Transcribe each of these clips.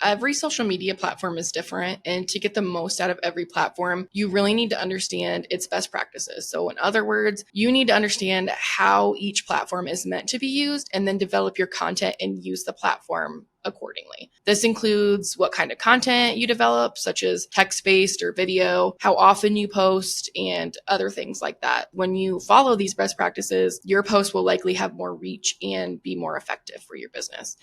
Every social media platform is different, and to get the most out of every platform, you really need to understand its best practices. So in other words, you need to understand how each platform is meant to be used and then develop your content and use the platform accordingly. This includes what kind of content you develop, such as text-based or video, how often you post, and other things like that. When you follow these best practices, your post will likely have more reach and be more effective for your business.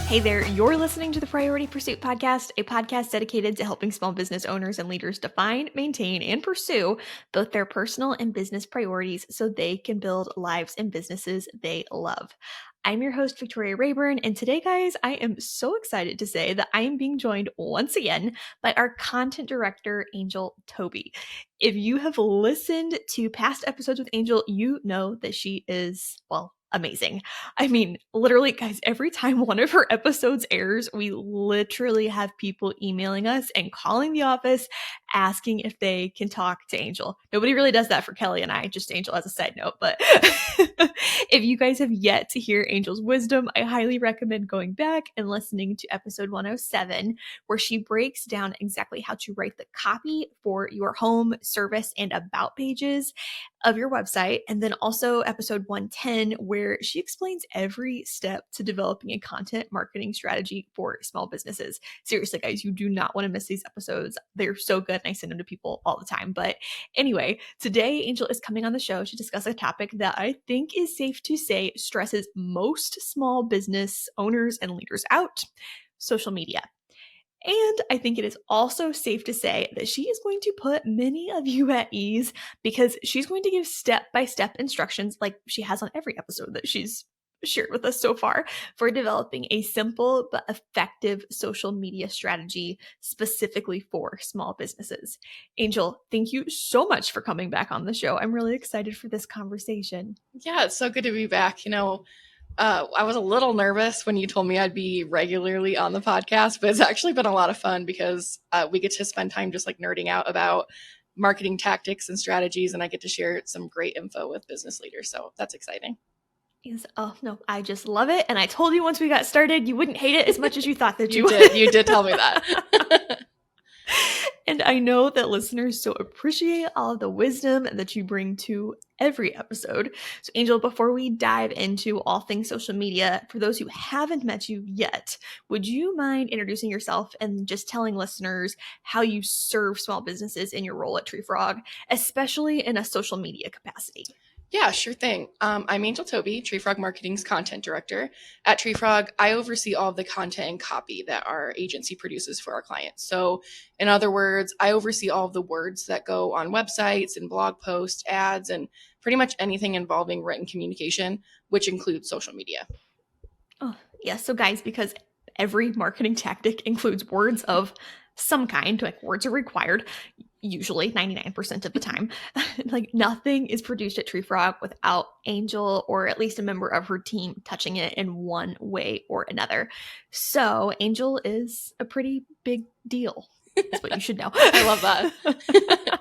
Hey there, you're listening to the Priority Pursuit Podcast, a podcast dedicated to helping small business owners and leaders define, maintain, and pursue both their personal and business priorities so they can build lives and businesses they love. I'm your host, Victoria Rayburn, and today, guys, I am so excited to say that I am being joined once again by our content director, Angel Toby. If you have listened to past episodes with Angel, you know that she is, well, amazing. I mean, literally, guys, every time one of her episodes airs, we literally have people emailing us and calling the office asking if they can talk to Angel. Nobody really does that for Kelly and I, just Angel as a side note. But if you guys have yet to hear Angel's wisdom, I highly recommend going back and listening to episode 107, where she breaks down exactly how to write the copy for your home, service, and about pages of your website. And then also episode 110, where she explains every step to developing a content marketing strategy for small businesses. Seriously, guys, you do not want to miss these episodes. They're so good, and I send them to people all the time. But anyway, today Angel is coming on the show to discuss a topic that I think is safe to say stresses most small business owners and leaders out: social media. And I think it is also safe to say that she is going to put many of you at ease, because she's going to give step-by-step instructions, like she has on every episode that she's shared with us so far, for developing a simple but effective social media strategy specifically for small businesses. Angel, thank you so much for coming back on the show. I'm really excited for this conversation. Yeah, it's so good to be back. I was a little nervous when you told me I'd be regularly on the podcast, but it's actually been a lot of fun because we get to spend time just like nerding out about marketing tactics and strategies, and I get to share some great info with business leaders. So that's exciting. Oh, no, I just love it. And I told you once we got started, you wouldn't hate it as much as you thought that you would. You did tell me that. And I know that listeners so appreciate all of the wisdom that you bring to every episode. So Angel, before we dive into all things social media, for those who haven't met you yet, would you mind introducing yourself and just telling listeners how you serve small businesses in your role at Treefrog, especially in a social media capacity? Yeah, sure thing. I'm Angel Toby, Treefrog Marketing's content director. At Treefrog, I oversee all of the content and copy that our agency produces for our clients. So in other words, I oversee all of the words that go on websites and blog posts, ads, and pretty much anything involving written communication, which includes social media. Oh, yeah. So guys, because every marketing tactic includes words of some kind, like words are required, usually 99% of the time. Like nothing is produced at Treefrog without Angel or at least a member of her team touching it in one way or another. So Angel is a pretty big deal. That's what you should know. I love that.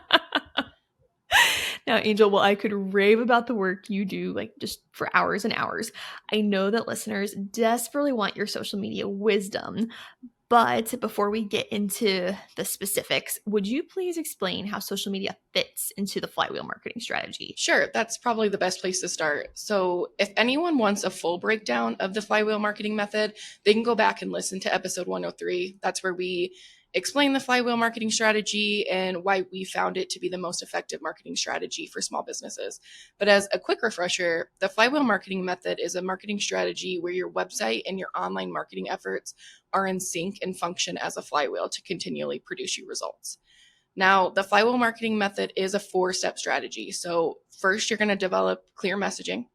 Now, Angel, while I could rave about the work you do, like just for hours and hours, I know that listeners desperately want your social media wisdom. But before we get into the specifics, would you please explain how social media fits into the Flywheel marketing strategy? Sure, that's probably the best place to start. So if anyone wants a full breakdown of the Flywheel marketing method, they can go back and listen to episode 103. That's where we explain the Flywheel marketing strategy and why we found it to be the most effective marketing strategy for small businesses. But as a quick refresher, the Flywheel marketing method is a marketing strategy where your website and your online marketing efforts are in sync and function as a flywheel to continually produce you results. Now, the Flywheel marketing method is a 4-step strategy. So first, you're going to develop clear messaging.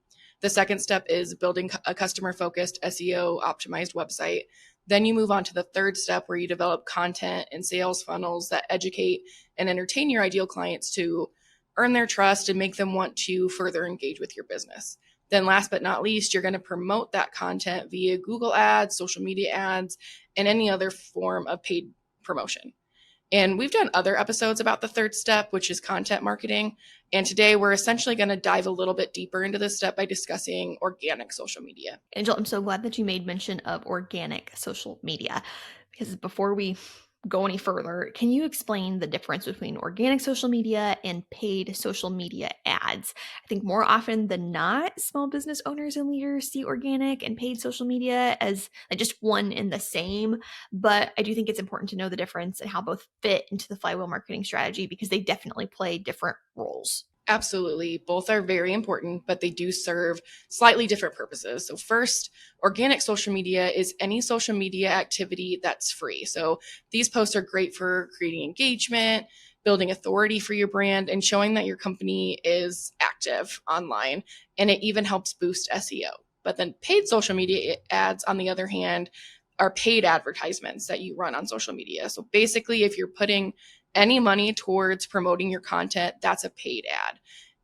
The second step is building a customer-focused SEO optimized website. Then you move on to the third step, where you develop content and sales funnels that educate and entertain your ideal clients to earn their trust and make them want to further engage with your business. Then last but not least, you're going to promote that content via Google ads, social media ads, and any other form of paid promotion. And we've done other episodes about the third step, which is content marketing. And today we're essentially going to dive a little bit deeper into this step by discussing organic social media. Angel, I'm so glad that you made mention of organic social media, because before we go any further, can you explain the difference between organic social media and paid social media ads? I think more often than not, small business owners and leaders see organic and paid social media as just one and the same. But I do think it's important to know the difference and how both fit into the flywheel marketing strategy, because they definitely play different roles. Absolutely. Both are very important, but they do serve slightly different purposes. So, first, organic social media is any social media activity that's free. So, these posts are great for creating engagement, building authority for your brand, and showing that your company is active online. And it even helps boost SEO. But then, paid social media ads, on the other hand, are paid advertisements that you run on social media. So, basically, if you're putting any money towards promoting your content, that's a paid ad.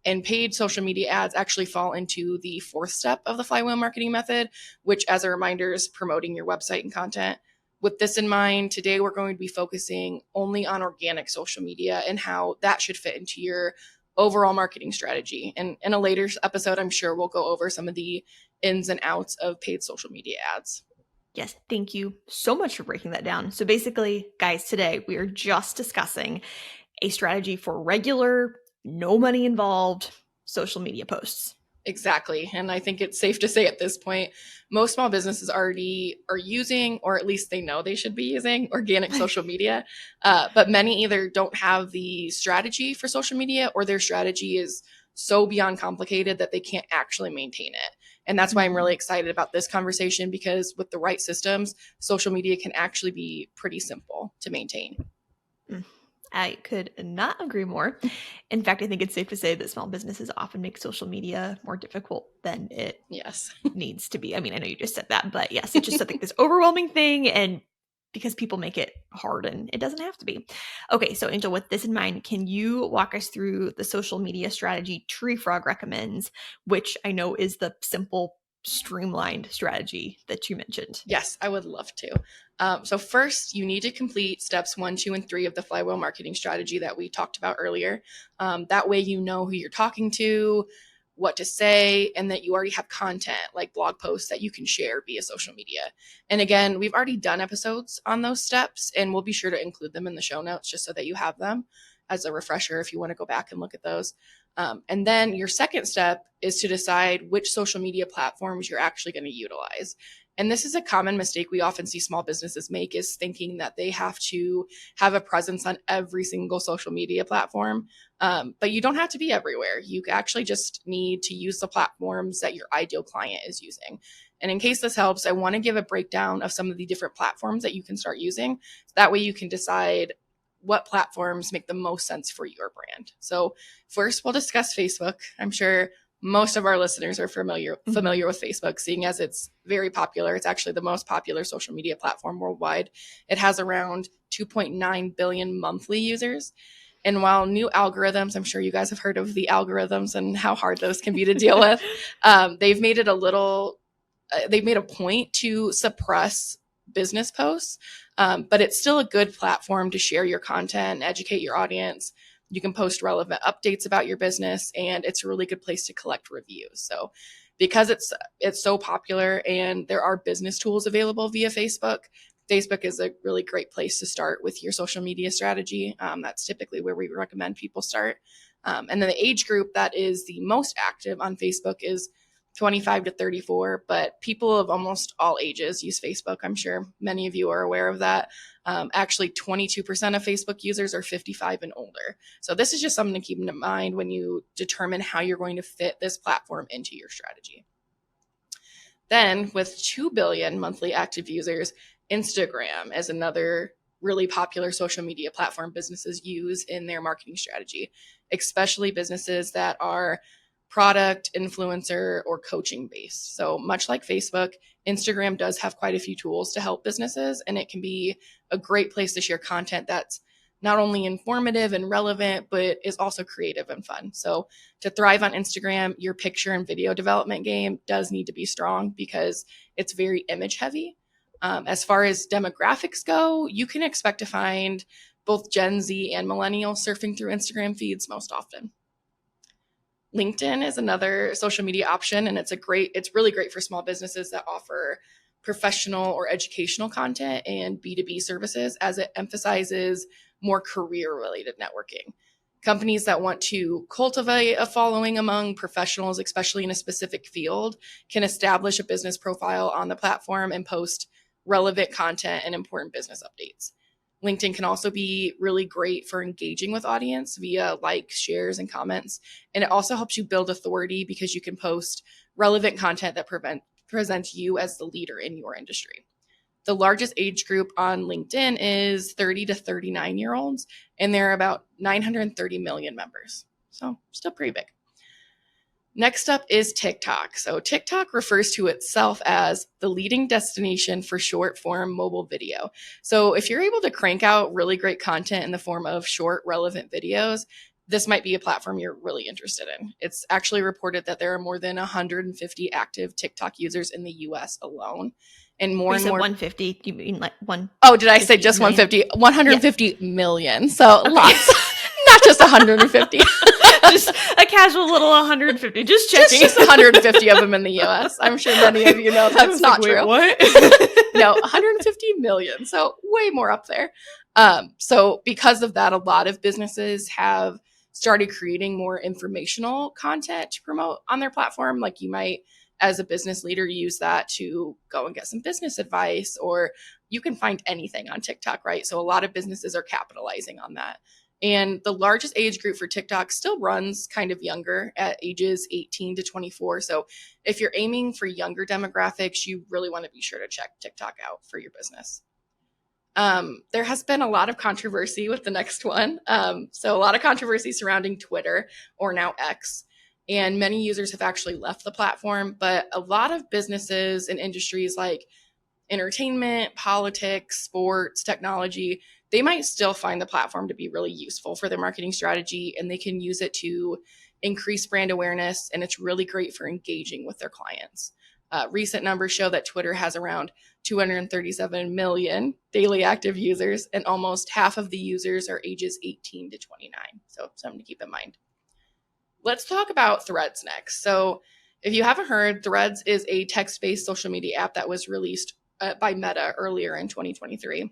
And paid social media ads actually fall into the fourth step of the flywheel marketing method, which, as a reminder, is promoting your website and content. With this in mind, today we're going to be focusing only on organic social media and how that should fit into your overall marketing strategy. And in a later episode, I'm sure we'll go over some of the ins and outs of paid social media ads. Yes, thank you so much for breaking that down. So basically, guys, today we are just discussing a strategy for regular, no money involved social media posts. Exactly. And I think it's safe to say at this point, most small businesses already are using, or at least they know they should be using, organic social media. But many either don't have the strategy for social media, or their strategy is so beyond complicated that they can't actually maintain it. And that's why I'm really excited about this conversation, because with the right systems, social media can actually be pretty simple to maintain. I could not agree more. In fact, I think it's safe to say that small businesses often make social media more difficult than it Yes. needs to be. I mean, I know you just said that, but yes, it's just something this overwhelming thing, and because people make it hard and it doesn't have to be. Okay, so Angel, with this in mind, can you walk us through the social media strategy Treefrog recommends, which I know is the simple, streamlined strategy that you mentioned? Yes, I would love to. So first, you need to complete steps 1, 2, and 3 of the flywheel marketing strategy that we talked about earlier. That way you know who you're talking to, what to say, and that you already have content like blog posts that you can share via social media. And again, we've already done episodes on those steps, and we'll be sure to include them in the show notes just so that you have them as a refresher if you want to go back and look at those. And then your second step is to decide which social media platforms you're actually going to utilize. And this is a common mistake we often see small businesses make, is thinking that they have to have a presence on every single social media platform. But you don't have to be everywhere. You actually just need to use the platforms that your ideal client is using. And in case this helps, I want to give a breakdown of some of the different platforms that you can start using. That way you can decide what platforms make the most sense for your brand. So first, we'll discuss Facebook. I'm sure most of our listeners are familiar with Facebook, seeing as it's very popular. It's actually the most popular social media platform worldwide. It has around 2.9 billion monthly users. And while new algorithms, I'm sure you guys have heard of the algorithms and how hard those can be to deal with, they've made it they've made a point to suppress business posts, but it's still a good platform to share your content and educate your audience. You can post relevant updates about your business, and it's a really good place to collect reviews. So because it's so popular and there are business tools available via Facebook, Facebook is a really great place to start with your social media strategy. That's typically where we recommend people start. And then the age group that is the most active on Facebook is 25 to 34, but people of almost all ages use Facebook. I'm sure many of you are aware of that. Actually, 22% of Facebook users are 55 and older. So this is just something to keep in mind when you determine how you're going to fit this platform into your strategy. Then with 2 billion monthly active users, Instagram is another really popular social media platform businesses use in their marketing strategy, especially businesses that are product, influencer, or coaching based. So much like Facebook, Instagram does have quite a few tools to help businesses, and it can be a great place to share content that's not only informative and relevant, but is also creative and fun. So to thrive on Instagram, your picture and video development game does need to be strong because it's very image heavy. As far as demographics go, you can expect to find both Gen Z and millennials surfing through Instagram feeds most often. LinkedIn is another social media option, and it's really great for small businesses that offer professional or educational content and B2B services, as it emphasizes more career-related networking. Companies that want to cultivate a following among professionals, especially in a specific field, can establish a business profile on the platform and post relevant content and important business updates. LinkedIn can also be really great for engaging with audience via likes, shares, and comments. And it also helps you build authority because you can post relevant content that presents you as the leader in your industry. The largest age group on LinkedIn is 30 to 39-year-olds, and there are about 930 million members. So still pretty big. Next up is TikTok. So TikTok refers to itself as the leading destination for short form mobile video. So if you're able to crank out really great content in the form of short, relevant videos, this might be a platform you're really interested in. It's actually reported that there are more than 150 active TikTok users in the US alone. And more and more. 150, you mean like one? Oh, did I say just million? 150? 150 million. So okay. Lots, not just 150. Just a casual little 150. Just checking. Just 150 of them in the US. I'm sure many of you know that's not true. What? No, 150 million. So way more up there. So because of that, a lot of businesses have started creating more informational content to promote on their platform. Like you might, as a business leader, use that to go and get some business advice, or you can find anything on TikTok, right? So a lot of businesses are capitalizing on that. And the largest age group for TikTok still runs kind of younger at ages 18 to 24. So if you're aiming for younger demographics, you really want to be sure to check TikTok out for your business. There has been a lot of controversy with the next one. So a lot of controversy surrounding Twitter, or now X. And many users have actually left the platform, but a lot of businesses and industries like entertainment, politics, sports, technology, they might still find the platform to be really useful for their marketing strategy, and they can use it to increase brand awareness, and it's really great for engaging with their clients. Recent numbers show that Twitter has around 237 million daily active users, and almost half of the users are ages 18 to 29. So something to keep in mind. Let's talk about Threads next. So if you haven't heard, Threads is a text-based social media app that was released by Meta earlier in 2023.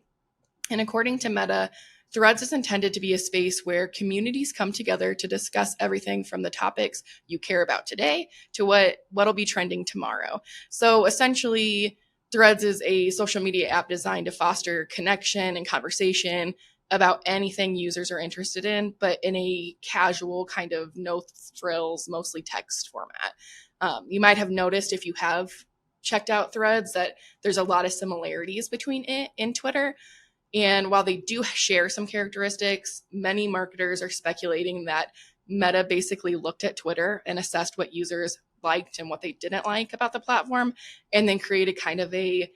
And according to Meta, Threads is intended to be a space where communities come together to discuss everything from the topics you care about today to what'll be trending tomorrow. So essentially, Threads is a social media app designed to foster connection and conversation about anything users are interested in, but in a casual kind of no frills, mostly text format. You might have noticed, if you have checked out Threads, that there's a lot of similarities between it and Twitter. And while they do share some characteristics, many marketers are speculating that Meta basically looked at Twitter and assessed what users liked and what they didn't like about the platform, and then created kind of a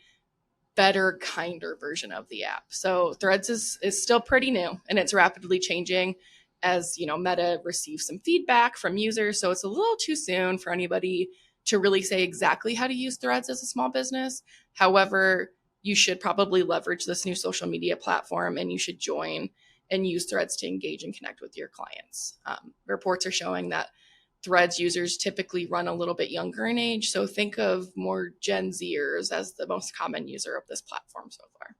better, kinder version of the app. So Threads is still pretty new, and it's rapidly changing as, Meta receives some feedback from users. So it's a little too soon for anybody to really say exactly how to use Threads as a small business. However, you should probably leverage this new social media platform, and you should join and use Threads to engage and connect with your clients. Reports are showing that Threads users typically run a little bit younger in age. So think of more Gen Zers as the most common user of this platform so far.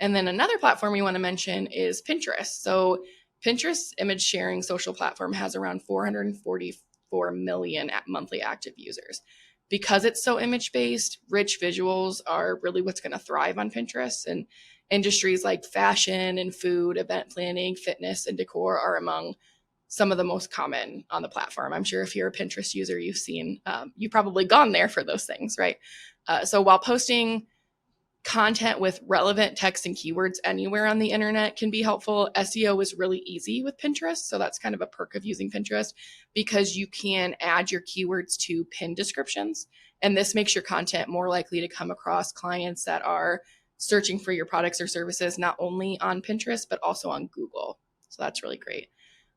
And then another platform we want to mention is Pinterest. So Pinterest's image sharing social platform has around 444 million monthly active users. Because it's so image-based, rich visuals are really what's going to thrive on Pinterest. And industries like fashion and food, event planning, fitness, and decor are among some of the most common on the platform. I'm sure if you're a Pinterest user, you've probably gone there for those things, right? So while posting content with relevant text and keywords anywhere on the internet can be helpful, SEO is really easy with Pinterest. So that's kind of a perk of using Pinterest, because you can add your keywords to pin descriptions. And this makes your content more likely to come across clients that are searching for your products or services, not only on Pinterest, but also on Google. So that's really great.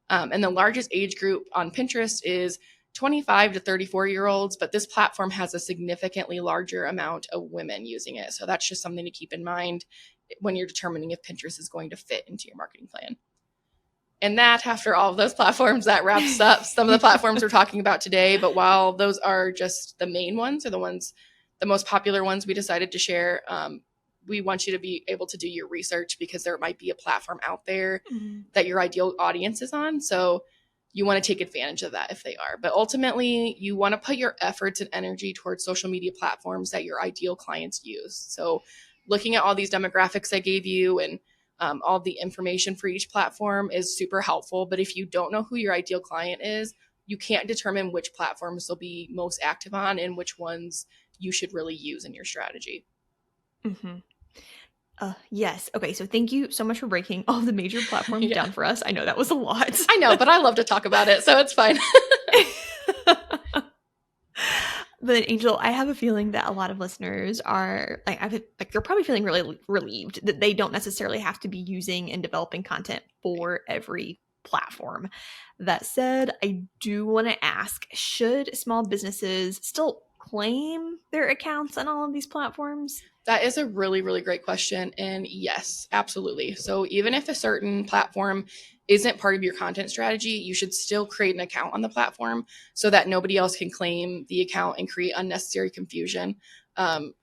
And the largest age group on Pinterest is 25 to 34-year-olds, but this platform has a significantly larger amount of women using it. So that's just something to keep in mind. when you're determining if Pinterest is going to fit into your marketing plan. And that, after all of those platforms, that wraps up some of the platforms we're talking about today. But while those are just the main ones, or the most popular ones we decided to share, we want you to be able to do your research, because there might be a platform out there that your ideal audience is on. So you want to take advantage of that if they are. But ultimately, you want to put your efforts and energy towards social media platforms that your ideal clients use. So looking at all these demographics I gave you and all the information for each platform is super helpful. But if you don't know who your ideal client is, you can't determine which platforms they'll be most active on and which ones you should really use in your strategy. Yes. Okay. So thank you so much for breaking all the major platforms down for us. I know that was a lot. I know, but I love to talk about it, so it's fine. But Angel, I have a feeling that a lot of listeners are they're probably feeling really relieved that they don't necessarily have to be using and developing content for every platform. That said, I do want to ask, should small businesses still claim their accounts on all of these platforms? That is a really, really great question. And yes, absolutely. So even if a certain platform isn't part of your content strategy, you should still create an account on the platform so that nobody else can claim the account and create unnecessary confusion,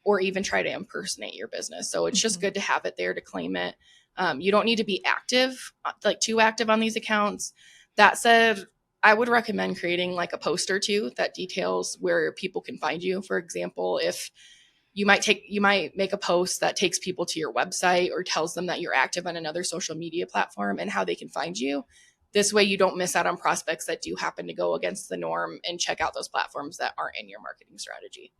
or even try to impersonate your business. So it's just good to have it there to claim it. You don't need to be active, like too active on these accounts. That said, I would recommend creating like a post or two that details where people can find you. For example, if you might make a post that takes people to your website or tells them that you're active on another social media platform and how they can find you. This way you don't miss out on prospects that do happen to go against the norm and check out those platforms that aren't in your marketing strategy.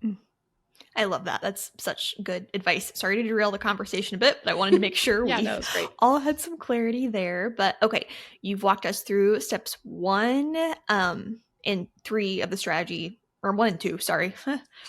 I love that. That's such good advice. Sorry to derail the conversation a bit, but I wanted to make sure we all had some clarity there. But okay, you've walked us through steps 1 and 3 of the strategy, or 1 and 2, sorry.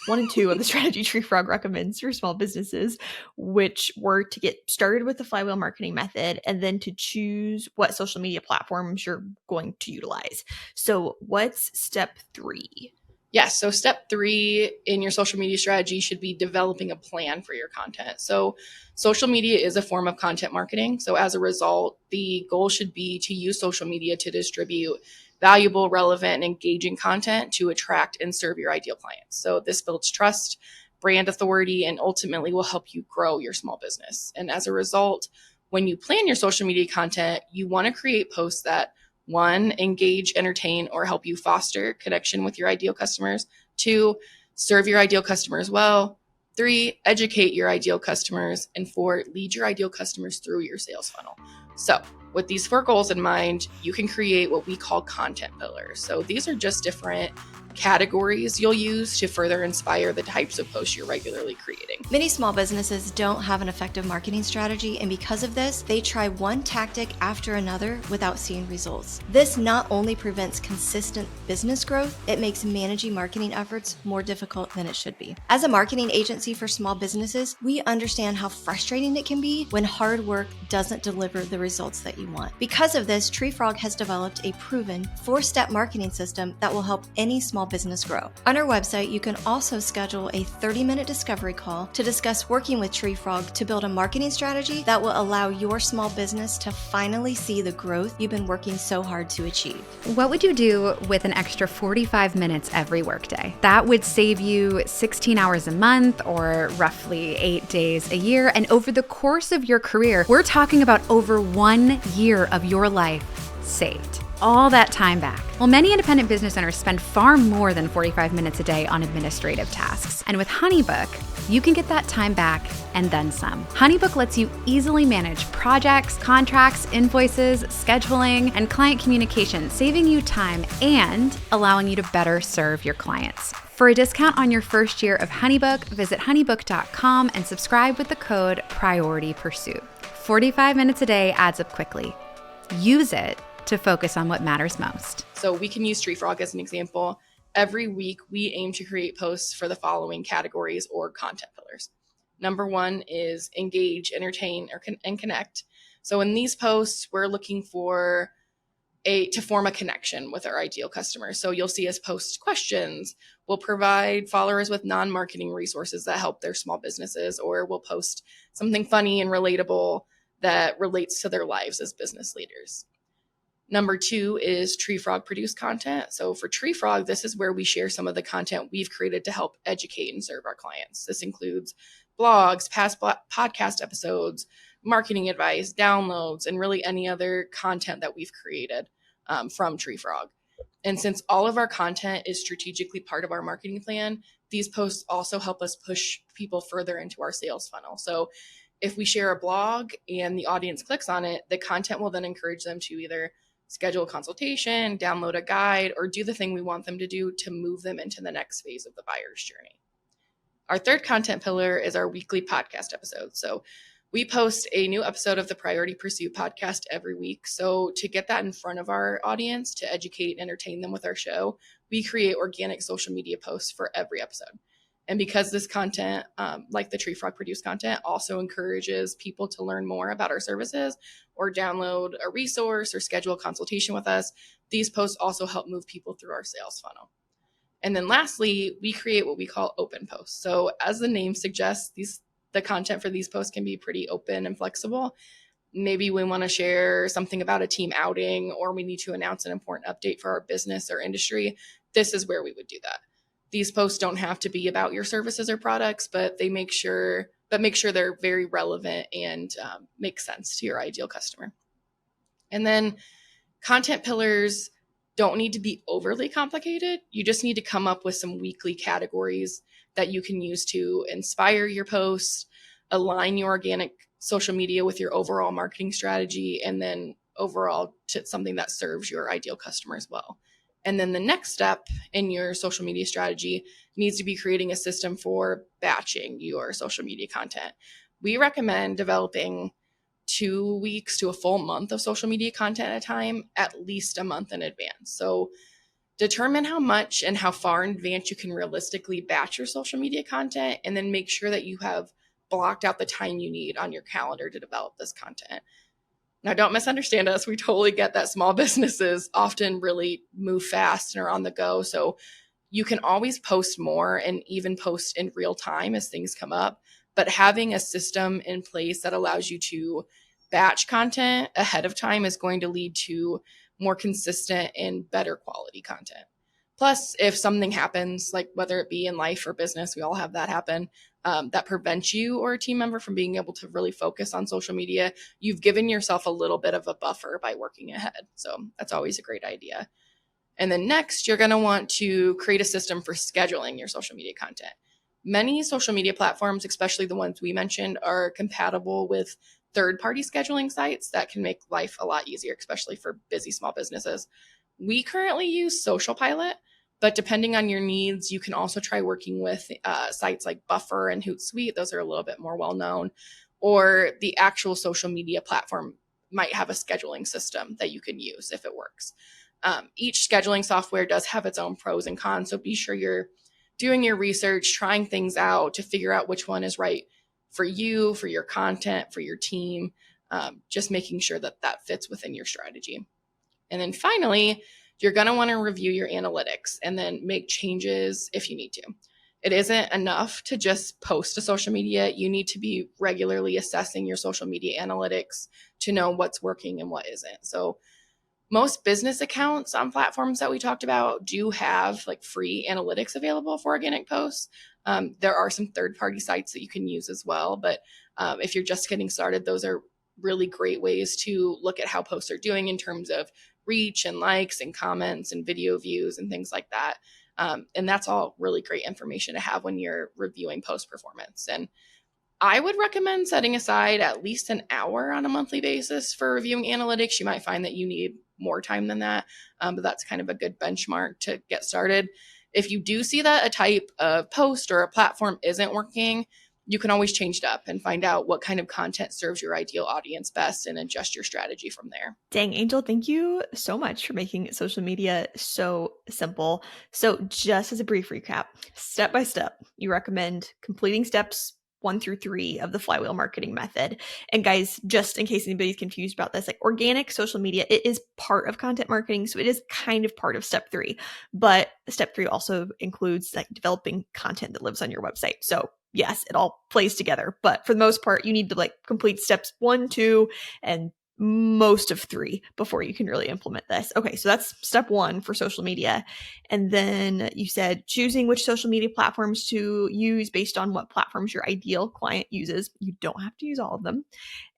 1 and 2 of the strategy Treefrog recommends for small businesses, which were to get started with the Flywheel marketing method and then to choose what social media platforms you're going to utilize. So what's step 3? Yes. So step 3 in your social media strategy should be developing a plan for your content. So social media is a form of content marketing. So as a result, the goal should be to use social media to distribute valuable, relevant, and engaging content to attract and serve your ideal clients. So this builds trust, brand authority, and ultimately will help you grow your small business. And as a result, when you plan your social media content, you want to create posts that 1, engage, entertain, or help you foster connection with your ideal customers. 2, serve your ideal customers well. 3, educate your ideal customers. And 4, lead your ideal customers through your sales funnel. So with these 4 goals in mind, you can create what we call content pillars. So these are just different categories you'll use to further inspire the types of posts you're regularly creating. Many small businesses don't have an effective marketing strategy, and because of this, they try one tactic after another without seeing results. This not only prevents consistent business growth, it makes managing marketing efforts more difficult than it should be. As a marketing agency for small businesses, we understand how frustrating it can be when hard work doesn't deliver the results that you want. Because of this, Treefrog has developed a proven 4-step marketing system that will help any small business grow. On our website, you can also schedule a 30-minute discovery call to discuss working with Treefrog to build a marketing strategy that will allow your small business to finally see the growth you've been working so hard to achieve. What would you do with an extra 45 minutes every workday? That would save you 16 hours a month, or roughly 8 days a year. And over the course of your career, we're talking about over 1 year of your life saved. All that time back. Well, many independent business owners spend far more than 45 minutes a day on administrative tasks. And with HoneyBook, you can get that time back and then some. HoneyBook lets you easily manage projects, contracts, invoices, scheduling, and client communication, saving you time and allowing you to better serve your clients. For a discount on your first year of HoneyBook, visit honeybook.com and subscribe with the code PriorityPursuit. 45 minutes a day adds up quickly. Use it to focus on what matters most. So we can use Treefrog as an example. Every week, we aim to create posts for the following categories or content pillars. Number 1 is engage, entertain, and connect. So in these posts, we're looking for to form a connection with our ideal customer. So you'll see us post questions. We'll provide followers with non-marketing resources that help their small businesses, or we'll post something funny and relatable that relates to their lives as business leaders. Number 2 is Treefrog produced content. So for Treefrog, this is where we share some of the content we've created to help educate and serve our clients. This includes blogs, past podcast episodes, marketing advice, downloads, and really any other content that we've created from Treefrog. And since all of our content is strategically part of our marketing plan, these posts also help us push people further into our sales funnel. So if we share a blog and the audience clicks on it, the content will then encourage them to either schedule a consultation, download a guide, or do the thing we want them to do to move them into the next phase of the buyer's journey. Our third content pillar is our weekly podcast episodes. So we post a new episode of the Priority Pursuit podcast every week. So to get that in front of our audience, to educate and entertain them with our show, we create organic social media posts for every episode. And because this content, like the Treefrog produced content, also encourages people to learn more about our services or download a resource or schedule a consultation with us, these posts also help move people through our sales funnel. And then lastly, we create what we call open posts. So as the name suggests, the content for these posts can be pretty open and flexible. Maybe we want to share something about a team outing, or we need to announce an important update for our business or industry. This is where we would do that. These posts don't have to be about your services or products, but make sure they're very relevant and make sense to your ideal customer. And then content pillars don't need to be overly complicated. You just need to come up with some weekly categories that you can use to inspire your posts, align your organic social media with your overall marketing strategy, and then overall to something that serves your ideal customer as well. And then the next step in your social media strategy needs to be creating a system for batching your social media content. We recommend developing 2 weeks to a full month of social media content at a time, at least a month in advance. So determine how much and how far in advance you can realistically batch your social media content, and then make sure that you have blocked out the time you need on your calendar to develop this content. Now, don't misunderstand us. We totally get that small businesses often really move fast and are on the go. So you can always post more and even post in real time as things come up. But having a system in place that allows you to batch content ahead of time is going to lead to more consistent and better quality content. Plus, if something happens, like whether it be in life or business, we all have that happen, that prevents you or a team member from being able to really focus on social media, you've given yourself a little bit of a buffer by working ahead. So that's always a great idea. And then next, you're going to want to create a system for scheduling your social media content. Many social media platforms, especially the ones we mentioned, are compatible with third-party scheduling sites that can make life a lot easier, especially for busy small businesses. We currently use Social Pilot, but depending on your needs, you can also try working with sites like Buffer and Hootsuite. Those are a little bit more well-known. Or the actual social media platform might have a scheduling system that you can use if it works. Each scheduling software does have its own pros and cons, so be sure you're doing your research, trying things out to figure out which one is right for you, for your content, for your team, just making sure that that fits within your strategy. And then finally, you're going to want to review your analytics and then make changes if you need to. It isn't enough to just post to social media. You need to be regularly assessing your social media analytics to know what's working and what isn't. So most business accounts on platforms that we talked about do have like free analytics available for organic posts. There are some third-party sites that you can use as well. But if you're just getting started, those are really great ways to look at how posts are doing in terms of reach and likes and comments and video views and things like that. And that's all really great information to have when you're reviewing post performance. And I would recommend setting aside at least an hour on a monthly basis for reviewing analytics. You might find that you need more time than that, but that's kind of a good benchmark to get started. If you do see that a type of post or a platform isn't working, you can always change it up and find out what kind of content serves your ideal audience best and adjust your strategy from there. Dang, Angel, thank you so much for making social media so simple. So just as a brief recap, step by step, you recommend completing steps 1 through 3 of the Flywheel marketing method. And guys, just in case anybody's confused about this, like organic social media, it is part of content marketing. So it is kind of part of step 3, but step 3 also includes like developing content that lives on your website. So yes, it all plays together, but for the most part, you need to like complete steps 1, 2, and most of 3 before you can really implement this. Okay, so that's step 1 for social media. And then you said choosing which social media platforms to use based on what platforms your ideal client uses. You don't have to use all of them.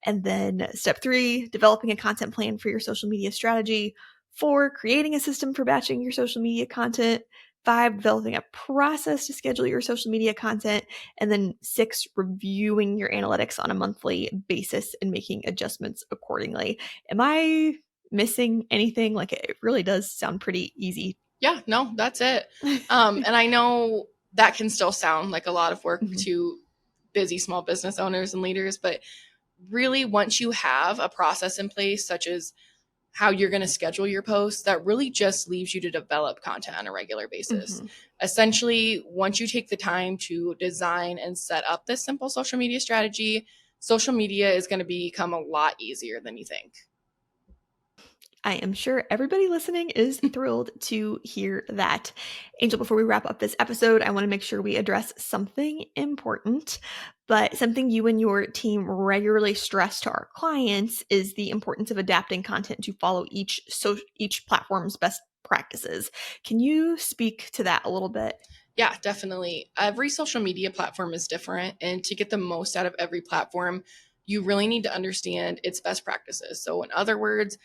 And then step 3, developing a content plan for your social media strategy. 4, creating a system for batching your social media content. 5, developing a process to schedule your social media content. And then 6, reviewing your analytics on a monthly basis and making adjustments accordingly. Am I missing anything? Like it really does sound pretty easy. Yeah, no, that's it. And I know that can still sound like a lot of work to busy small business owners and leaders, but really once you have a process in place, such as how you're going to schedule your posts, that really just leaves you to develop content on a regular basis. Essentially, once you take the time to design and set up this simple social media strategy, social media is going to become a lot easier than you think. I am sure everybody listening is thrilled to hear that. Angel, before we wrap up this episode, I want to make sure we address something important, but something you and your team regularly stress to our clients is the importance of adapting content to follow each platform's best practices. Can you speak to that a little bit? Yeah, definitely. Every social media platform is different, and to get the most out of every platform, you really need to understand its best practices. So in other words,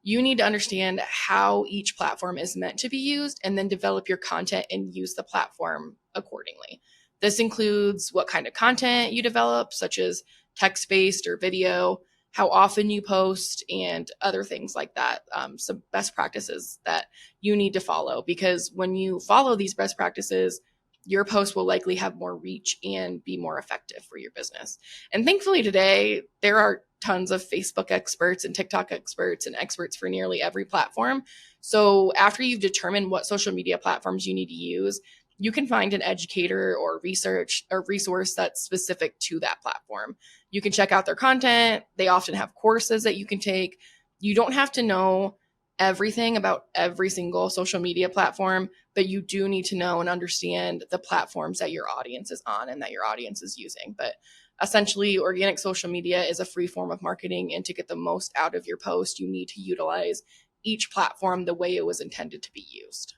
you need to understand how each platform is meant to be used and then develop your content and use the platform accordingly. This includes what kind of content you develop, such as text-based or video, how often you post, and other things like that. Some best practices that you need to follow, because when you follow these best practices, your post will likely have more reach and be more effective for your business. And thankfully today, there are tons of Facebook experts and TikTok experts and experts for nearly every platform. So after you've determined what social media platforms you need to use, you can find an educator or resource that's specific to that platform. You can check out their content. They often have courses that you can take. You don't have to know everything about every single social media platform, but you do need to know and understand the platforms that your audience is on and that your audience is using. But essentially, organic social media is a free form of marketing, and to get the most out of your post, you need to utilize each platform the way it was intended to be used.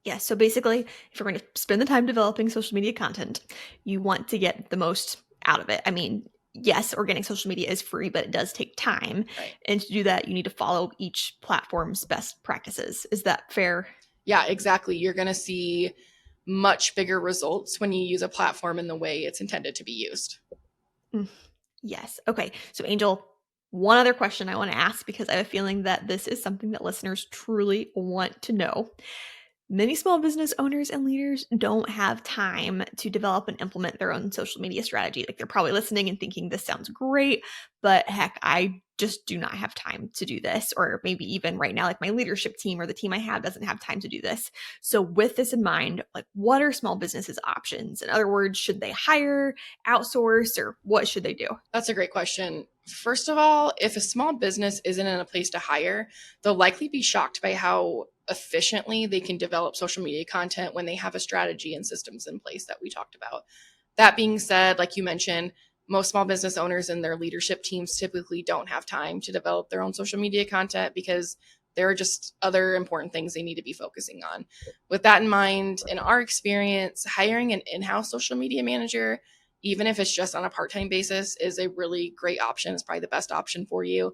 Yeah, so basically, if you're going to spend the time developing social media content, you want to get the most out of it. I mean, yes, organic social media is free, but it does take time. Right. And to do that, you need to follow each platform's best practices. Is that fair? Yeah, exactly. You're going to see much bigger results when you use a platform in the way it's intended to be used. Yes. Okay. So Angel, one other question I want to ask, because I have a feeling that this is something that listeners truly want to know. Many small business owners and leaders don't have time to develop and implement their own social media strategy. Like they're probably listening and thinking this sounds great, but heck, I just do not have time to do this. Or maybe even right now, like my leadership team or the team I have doesn't have time to do this. So with this in mind, like what are small businesses' options? In other words, should they hire, outsource, or what should they do? That's a great question. First of all, if a small business isn't in a place to hire, they'll likely be shocked by how efficiently they can develop social media content when they have a strategy and systems in place that we talked about. That being said, like you mentioned, most small business owners and their leadership teams typically don't have time to develop their own social media content because there are just other important things they need to be focusing on. With that in mind, in our experience, hiring an in-house social media manager, even if it's just on a part-time basis, is a really great option. It's probably the best option for you.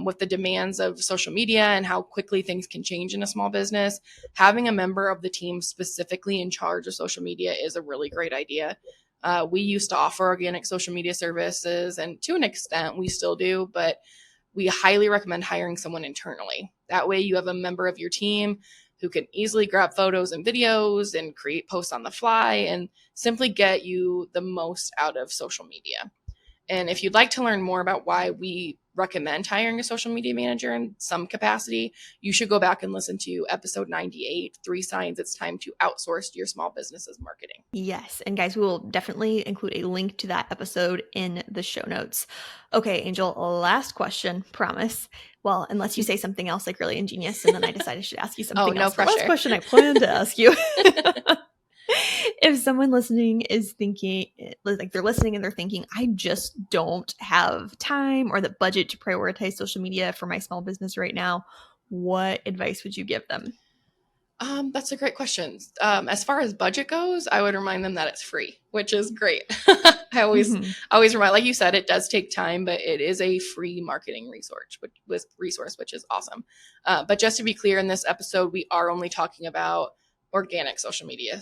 With the demands of social media and how quickly things can change in a small business, having a member of the team specifically in charge of social media is a really great idea. We used to offer organic social media services, and to an extent we still do, but we highly recommend hiring someone internally. That way you have a member of your team who can easily grab photos and videos and create posts on the fly and simply get you the most out of social media. And if you'd like to learn more about why we recommend hiring a social media manager in some capacity, you should go back and listen to episode 98, 3 Signs It's Time to Outsource Your Small Business's Marketing. Yes. And guys, we will definitely include a link to that episode in the show notes. Okay, Angel, last question, promise. Well, unless you say something else like really ingenious, and then I decide I should ask you something no else. pressure. Last question I plan to ask you. If someone listening is thinking, like they're listening and they're thinking, I just don't have time or the budget to prioritize social media for my small business right now, what advice would you give them? That's a great question. As far as budget goes, I would remind them that it's free, which is great. I always remind, like you said, it does take time, but it is a free marketing resource, which is awesome. But just to be clear, in this episode, we are only talking about organic social media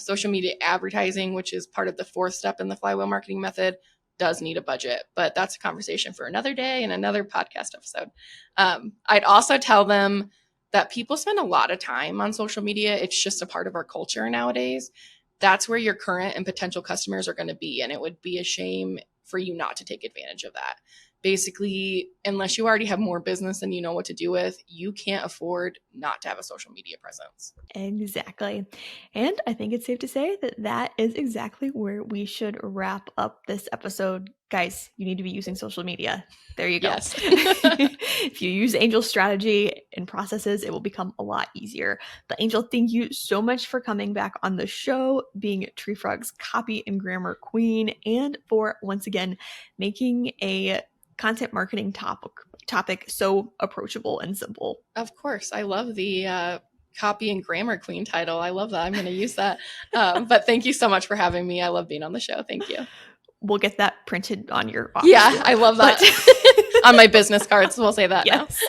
advertising, which is part of the 4th step in the Flywheel marketing method, does need a budget, but that's a conversation for another day and another podcast episode. I'd also tell them that people spend a lot of time on social media. It's just a part of our culture nowadays. That's where your current and potential customers are going to be. And it would be a shame for you not to take advantage of that. Basically, unless you already have more business than you know what to do with, you can't afford not to have a social media presence. Exactly. And I think it's safe to say that that is exactly where we should wrap up this episode. Guys, you need to be using social media. There you go. Yes. If you use Angel's strategy and processes, it will become a lot easier. But Angel, thank you so much for coming back on the show, being Treefrog's copy and grammar queen, and for once again making a content marketing topic so approachable and simple. Of course. I love the copy and grammar queen title. I love that. I'm going to use that. But thank you so much for having me. I love being on the show. Thank you. We'll get that printed on your office. Yeah, I love that. On my business cards, we'll say that. Yes.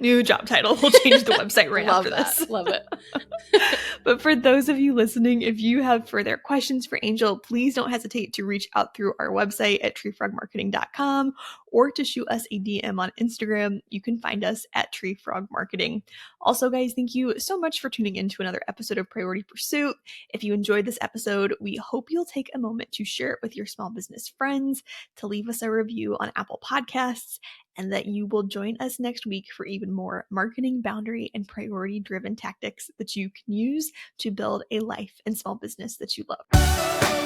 New job title. We'll change the website right love after that. this. Love it. But for those of you listening, if you have further questions for Angel, please don't hesitate to reach out through our website at treefrogmarketing.com or to shoot us a DM on Instagram. You can find us at Treefrog Marketing. Also, guys, thank you so much for tuning in to another episode of Priority Pursuit. If you enjoyed this episode, we hope you'll take a moment to share it with your small business friends, to leave us a review on Apple Podcasts, and that you will join us next week for even more marketing, boundary, and priority-driven tactics that you can use to build a life and small business that you love.